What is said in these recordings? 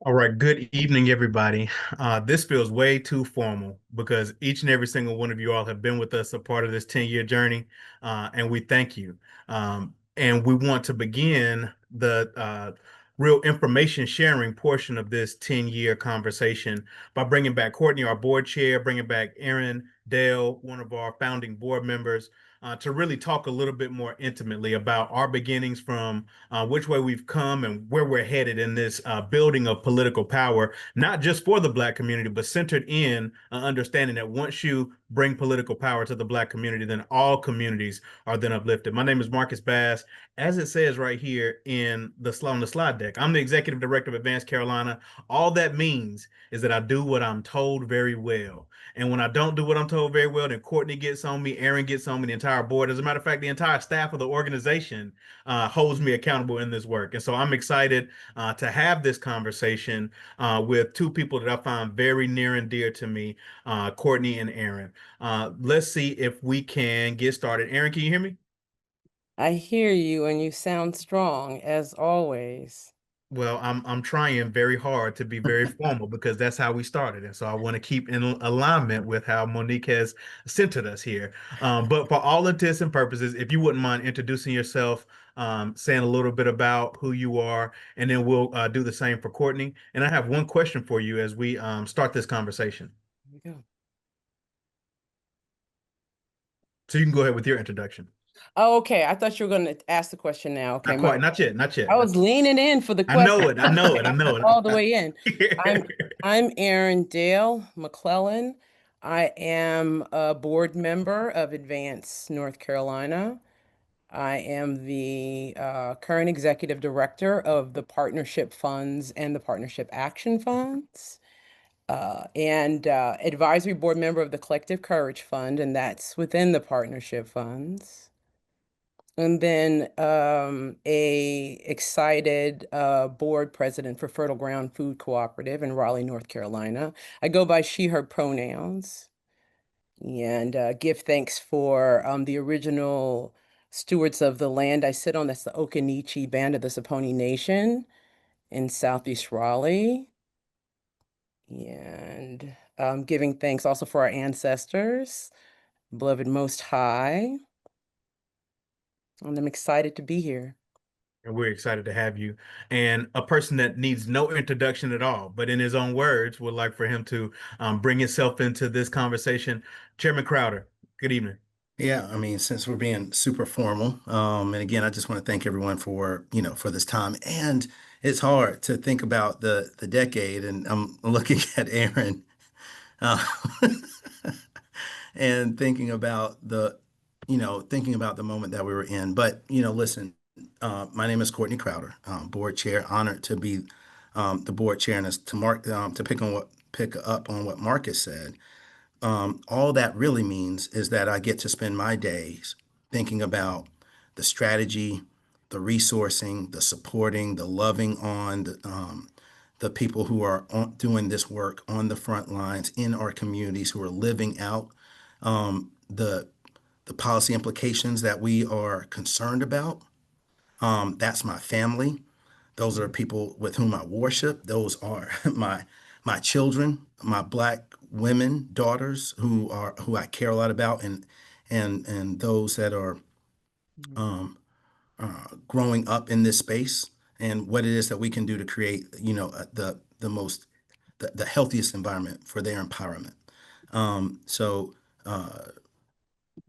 All right, good evening, everybody. This feels way too formal because each and every single one of you all have been with us a part of this 10-year journey, and we thank you. And we want to begin the real information sharing portion of this 10-year conversation by bringing back Courtney, our board chair, bringing back Aaron Dale, one of our founding board members, to really talk a little bit more intimately about our beginnings from which way we've come and where we're headed in this building of political power, not just for the Black community, but centered in understanding that once you bring political power to the Black community, then all communities are then uplifted. My name is Marcus Bass. As it says right here in on the slide deck, I'm the executive director of Advanced Carolina. All that means is that I do what I'm told very well. And when I don't do what I'm told very well, then Courtney gets on me, Aaron gets on me, the entire board. As a matter of fact, the entire staff of the organization holds me accountable in this work. And so I'm excited to have this conversation with two people that I find very near and dear to me, Courtney and Aaron. Let's see if we can get started. Aaron, can you hear me? I hear you and you sound strong as always. Well, I'm trying very hard to be very formal because that's how we started, and so I want to keep in alignment with how Monique has centered us here. But for all intents and purposes, if you wouldn't mind introducing yourself, saying a little bit about who you are, and then we'll do the same for Courtney. And I have one question for you as we start this conversation. Here we go. So you can go ahead with your introduction. Oh, okay. I thought you were going to ask the question now. Okay, Not my quite, not yet, not I yet. was leaning in for the I question. know it, I know it, I know All the way in. I'm it. I'm Erin Dale McClellan. I am a board member of Advance North Carolina. I am the current executive director of the partnership funds and the partnership action funds. And advisory board member of the Collective Courage Fund, and that's within the partnership funds. And then a excited board president for Fertile Ground Food Cooperative in Raleigh, North Carolina. I go by she, her pronouns and give thanks for the original stewards of the land I sit on. That's the Occaneechi Band of the Saponi Nation in Southeast Raleigh. And giving thanks also for our ancestors, beloved Most High. And I'm excited to be here. And we're excited to have you. And a person that needs no introduction at all, but in his own words, would like for him to bring himself into this conversation. Chairman Crowder, good evening. Yeah, I mean, since we're being super formal, and again, I just want to thank everyone for, for this time. And it's hard to think about the decade, and I'm looking at Aaron, uh, and thinking about the moment that we were in. But, listen, my name is Courtney Crowder, board chair, honored to be the board chair, and as to pick up on what Marcus said. All that really means is that I get to spend my days thinking about the strategy, the resourcing, the supporting, the loving on the people who are doing this work on the front lines in our communities who are living out the policy implications that we are concerned about. That's my family. Those are people with whom I worship. Those are my children, my Black women, daughters who I care a lot about, and those that are um, growing up in this space, and what it is that we can do to create, the most the healthiest environment for their empowerment. So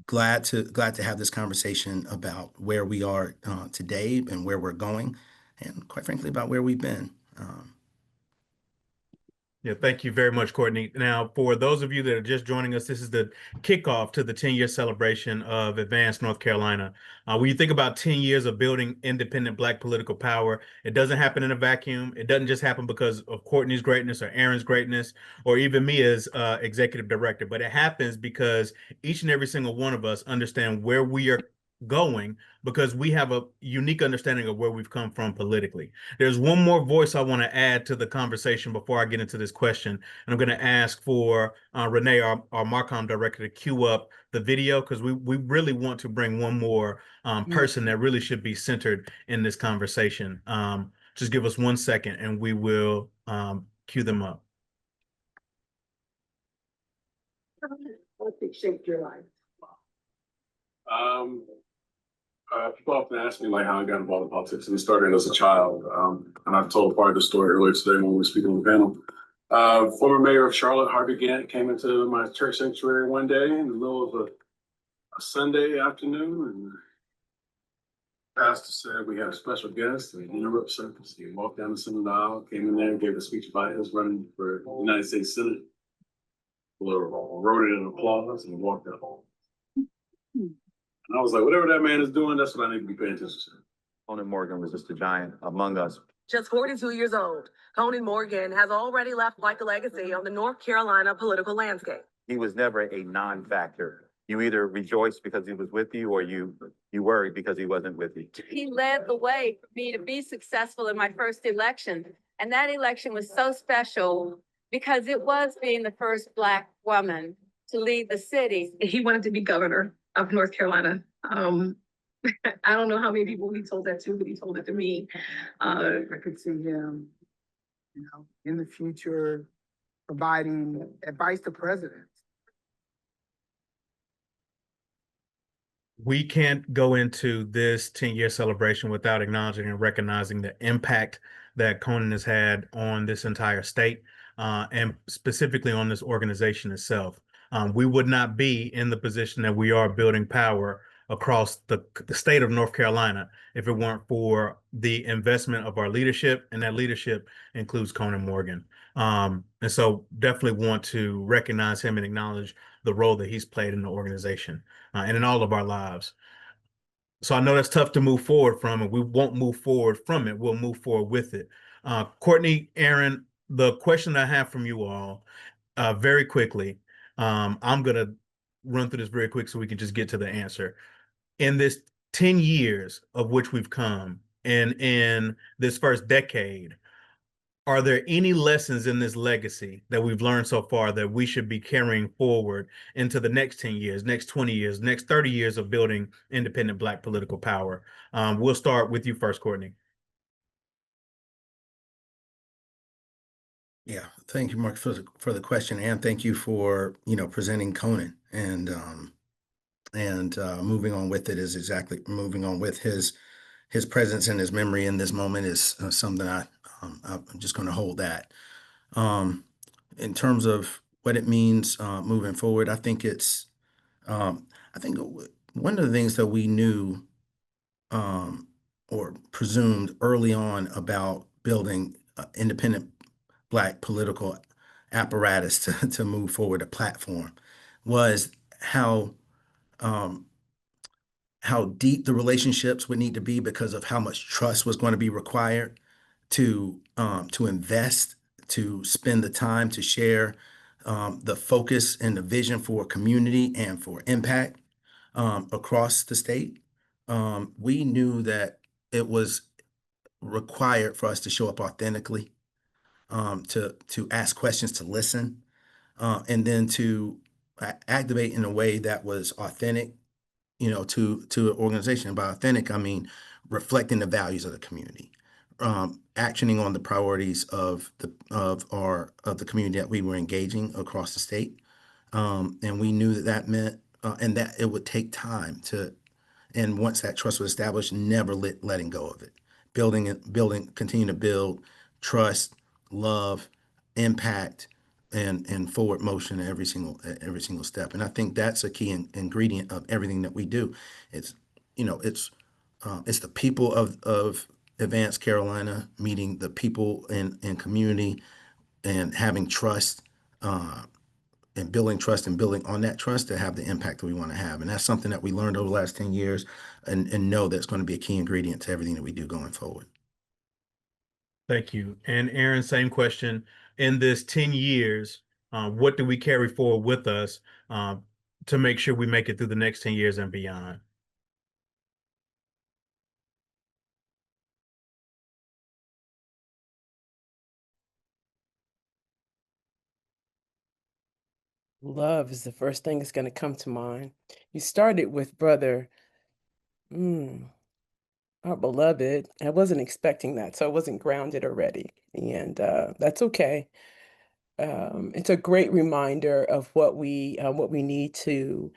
glad to have this conversation about where we are today and where we're going, and quite frankly about where we've been. Yeah, thank you very much, Courtney. Now, for those of you that are just joining us, this is the kickoff to the 10-year celebration of Advanced North Carolina. When you think about 10 years of building independent Black political power, it doesn't happen in a vacuum. It doesn't just happen because of Courtney's greatness or Aaron's greatness or even me as executive director, but it happens because each and every single one of us understand where we are going because we have a unique understanding of where we've come from politically. There's one more voice I want to add to the conversation before I get into this question. And I'm going to ask for Renee, our Marcom director, to cue up the video because we really want to bring one more person that really should be centered in this conversation. Just give us 1 second and we will Cue them up. What shaped your life? Um, People often ask me like how I got involved in politics, and it started as a child. And I've told part of the story earlier today when we were speaking on the panel. Former mayor of Charlotte, Harvey Gantt, came into my church sanctuary one day in the middle of a Sunday afternoon, and the pastor said we had a special guest, and he interrupted service. He walked down the center aisle, came in there, gave a speech about his running for the United States Senate. Wrote it in applause and walked out. And I was like, whatever that man is doing, that's what I need to be paying attention to. Conan Morgan was just a giant among us. Just 42 years old, Conan Morgan has already left quite the legacy on the North Carolina political landscape. He was never a non-factor. You either rejoiced because he was with you, or you worried because he wasn't with you. He led the way for me to be successful in my first election. And that election was so special because it was being the first Black woman to lead the city. He wanted to be governor of North Carolina. I don't know how many people he told that to, but he told it to me. I could see him, in the future providing advice to presidents. We can't go into this 10-year celebration without acknowledging and recognizing the impact that Conan has had on this entire state, and specifically on this organization itself. We would not be in the position that we are building power across the state of North Carolina if it weren't for the investment of our leadership, and that leadership includes Conan Morgan. And so definitely want to recognize him and acknowledge the role that he's played in the organization and in all of our lives. So I know that's tough to move forward from, and we won't move forward from it. We'll move forward with it. Courtney, Aaron, the question I have from you all, very quickly, I'm going to run through this very quick so we can just get to the answer. In this 10 years of which we've come, and in this first decade, are there any lessons in this legacy that we've learned so far that we should be carrying forward into the next 10 years, next 20 years, next 30 years of building independent Black political power? We'll start with you first, Courtney. Yeah, thank you, Mark, for the question, and thank you for presenting Conan and moving on with it is exactly moving on with his presence and his memory in this moment is something I'm just going to hold that. In terms of what it means moving forward, I think I think one of the things that we knew or presumed early on about building independent Black political apparatus to move forward a platform was how deep the relationships would need to be because of how much trust was going to be required to invest, to spend the time to share the focus and the vision for community and for impact across the state. We knew that it was required for us to show up authentically, to ask questions, to listen, and then to activate in a way that was authentic, to an organization. By authentic, I mean reflecting the values of the community, actioning on the priorities of the community that we were engaging across the state. And we knew that meant and that it would take time and once that trust was established, never letting go of it, continue to build trust, love, impact, and forward motion at every single step. And I think that's a key ingredient of everything that we do. It's the people of Advanced Carolina meeting the people in community and having trust and building trust and building on that trust to have the impact that we want to have. And that's something that we learned over the last 10 years and know that's going to be a key ingredient to everything that we do going forward. Thank you. And Aaron, same question. In this 10 years, what do we carry forward with us to make sure we make it through the next 10 years and beyond? Love is the first thing that's going to come to mind. You started with brother. our beloved. I wasn't expecting that, so I wasn't grounded already, and that's okay. It's a great reminder of what we need to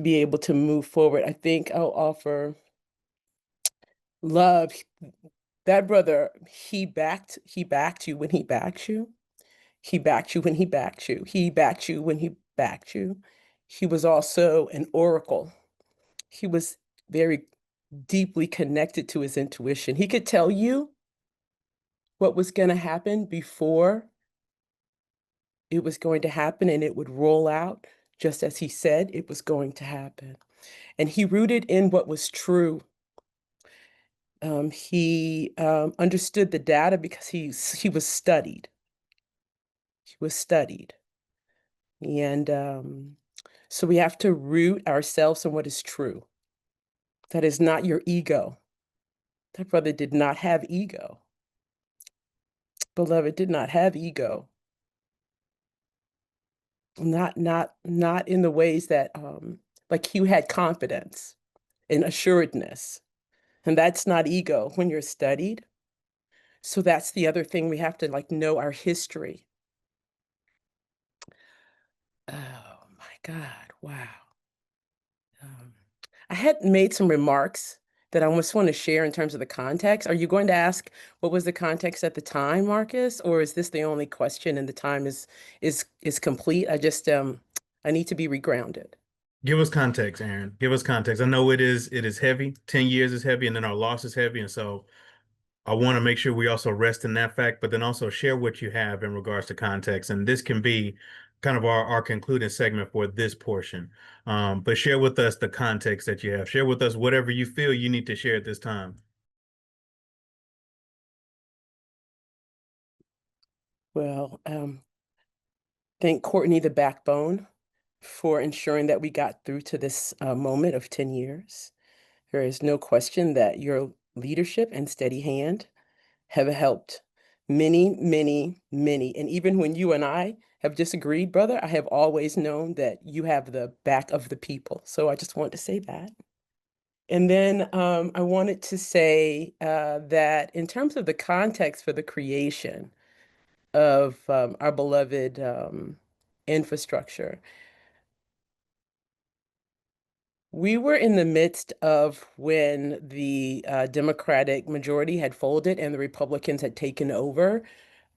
be able to move forward. I think I'll offer love. That brother, he backed you when he backed you. He backed you when he backed you. He backed you when he backed you. He was also an oracle. He was very deeply connected to his intuition. He could tell you what was going to happen before it was going to happen, and it would roll out just as he said it was going to happen. And he rooted in what was true. He understood the data because he was studied. He was studied. And so we have to root ourselves in what is true. That is not your ego. That brother did not have ego. Beloved did not have ego. Not in the ways that like he had confidence and assuredness. And that's not ego when you're studied. So that's the other thing, we have to like know our history. Oh my God, wow. Um, I had made some remarks that I just want to share in terms of the context. Are you going to ask what was the context at the time, Marcus, or is this the only question and the time is complete? I need to be regrounded. Give us context, Aaron. Give us context. I know it is heavy. 10 years is heavy, and then our loss is heavy. And so I want to make sure we also rest in that fact, but then also share what you have in regards to context. And this can be kind of our concluding segment for this portion. But share with us the context that you have. Share with us whatever you feel you need to share at this time. Well, thank Courtney, the backbone, for ensuring that we got through to this moment of 10 years. There is no question that your leadership and steady hand have helped many, many, many. And even when you and I have disagreed, brother, I have always known that you have the back of the people. So I just want to say that. And then I wanted to say that in terms of the context for the creation of our beloved infrastructure, we were in the midst of when the Democratic majority had folded and the Republicans had taken over.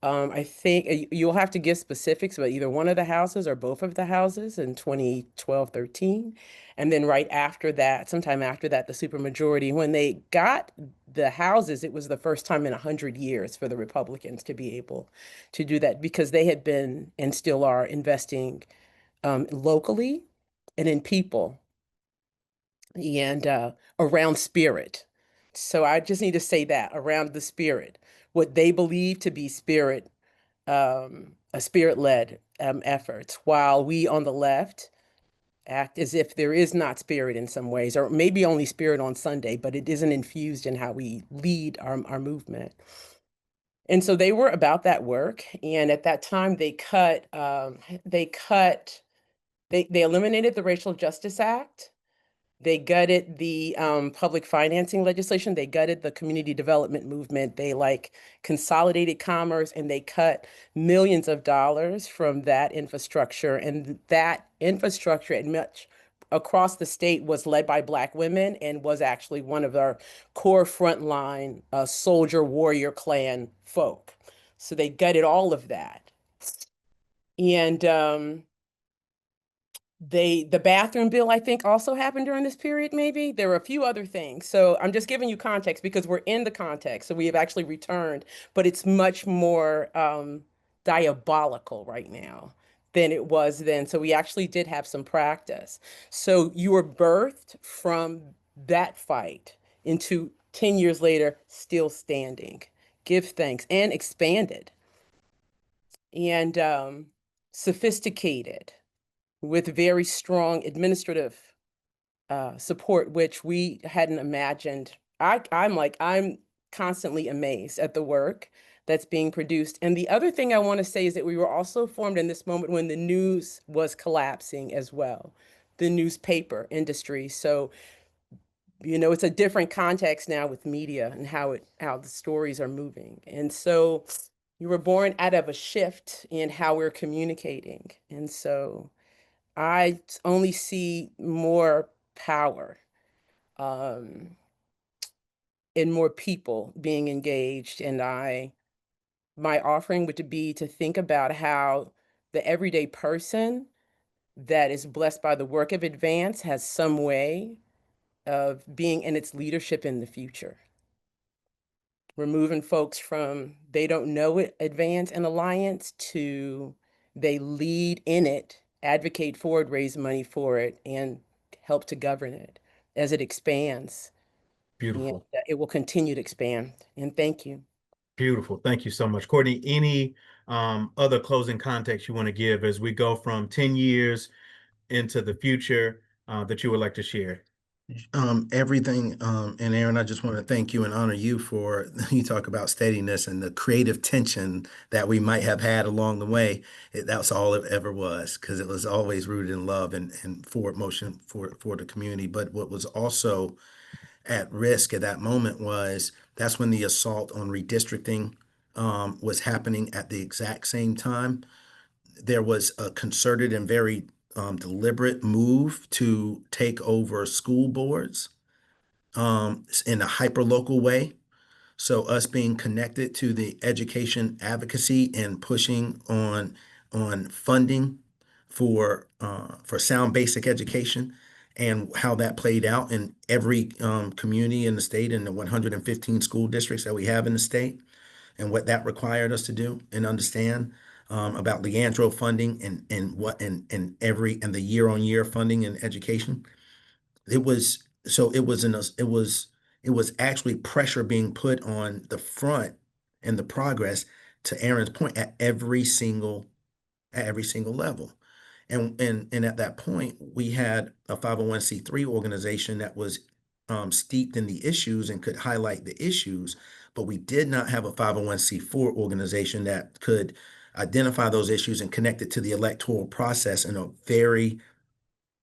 I think you'll have to give specifics about either one of the houses or both of the houses in 2012, 13. And then right after that, sometime after that, the supermajority, when they got the houses, it was the first time in 100 years for the Republicans to be able to do that because they had been and still are investing locally and in people and around spirit. So I just need to say that around the spirit, what they believe to be spirit, a spirit-led efforts, while we on the left act as if there is not spirit in some ways, or maybe only spirit on Sunday, but it isn't infused in how we lead our movement. And so they were about that work. And at that time, they eliminated the Racial Justice Act. They gutted the public financing legislation. They gutted the community development movement. They like consolidated commerce and they cut millions of dollars from that infrastructure. And that infrastructure at much across the state was led by Black women and was actually one of our core frontline soldier warrior clan folk. So they gutted all of that. And the bathroom bill, I think, also happened during this period, maybe. There were a few other things. So I'm just giving you context because we're in the context. So we have actually returned, but it's much more diabolical right now than it was then. So we actually did have some practice. So you were birthed from that fight into 10 years later, still standing. Give thanks and expanded and sophisticated with very strong administrative support, which we hadn't imagined. I'm constantly amazed at the work that's being produced. And the other thing I want to say is that we were also formed in this moment when the news was collapsing as well, the newspaper industry. So it's a different context now with media and how the stories are moving. And so you were born out of a shift in how we're communicating. And so I only see more power um, and more people being engaged. And my offering would be to think about how the everyday person that is blessed by the work of Advance has some way of being in its leadership in the future. We're moving folks from they don't know it, Advance and Alliance, to they lead in it, advocate for it, raise money for it, and help to govern it as it expands. And Beautiful. it will continue to expand. And thank you. Beautiful. Thank you so much. Courtney, any other closing context you want to give as we go from 10 years into the future that you would like to share? Everything, and Aaron, I just want to thank you and honor you for you talk about steadiness and the creative tension that we might have had along the way. That's all it ever was, because it was always rooted in love and forward motion for the community. But what was also at risk at that moment was that's when the assault on redistricting was happening at the exact same time. There was a concerted and very deliberate move to take over school boards in a hyper local way. So us being connected to the education advocacy and pushing on funding for sound basic education and how that played out in every community in the state and the 115 school districts that we have in the state and what that required us to do and understand about Leandro funding and every and the year on year funding in education. It was so it was actually pressure being put on the front and the progress, to Aaron's point, at every single level. And at that point we had a 501(c)(3) organization that was steeped in the issues and could highlight the issues, but we did not have a 501(c)(4) organization that could identify those issues and connect it to the electoral process in a very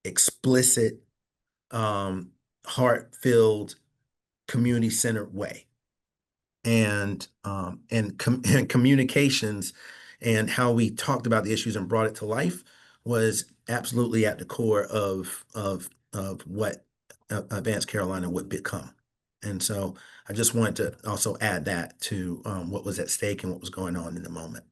explicit, heart-filled, community-centered way. And communications and how we talked about the issues and brought it to life was absolutely at the core of what Advanced Carolina would become. And so I just wanted to also add that to what was at stake and what was going on in the moment.